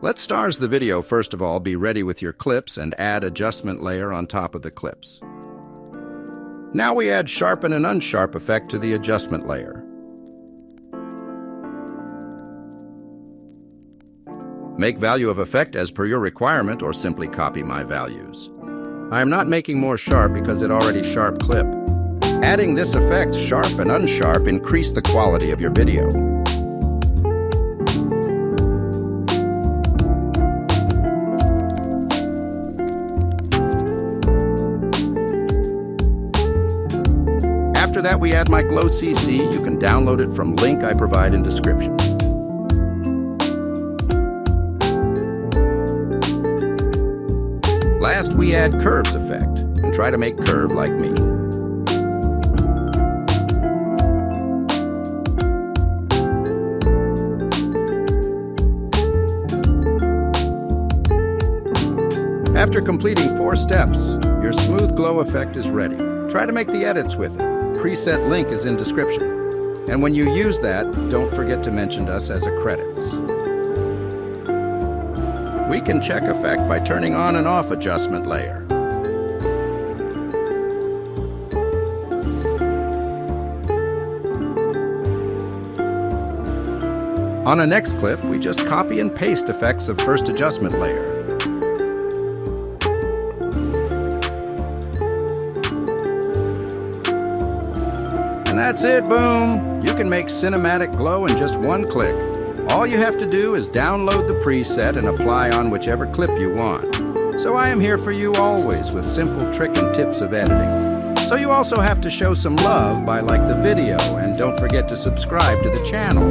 Let stars the video first of all be ready with your clips and add adjustment layer on top of the clips. Now we add sharpen and unsharp effect to the adjustment layer. Make value of effect as per your requirement or simply copy my values. I am not making more sharp because it already sharp clip. Adding this effect, sharp and unsharp, increase the quality of your video. After that, we add my Glow CC. You can download it from link I provide in description. Last, we add curves effect and try to make curve like me. After completing 4 steps, your smooth glow effect is ready. Try to make the edits with it. Preset link is in description. And when you use that, don't forget to mention us as a credits. We can check effect by turning on and off adjustment layer. On a next clip, we just copy and paste effects of first adjustment layer. And that's it, boom! You can make cinematic glow in just one click. All you have to do is download the preset and apply on whichever clip you want. So I am here for you always with simple trick and tips of editing. So you also have to show some love by like the video and don't forget to subscribe to the channel.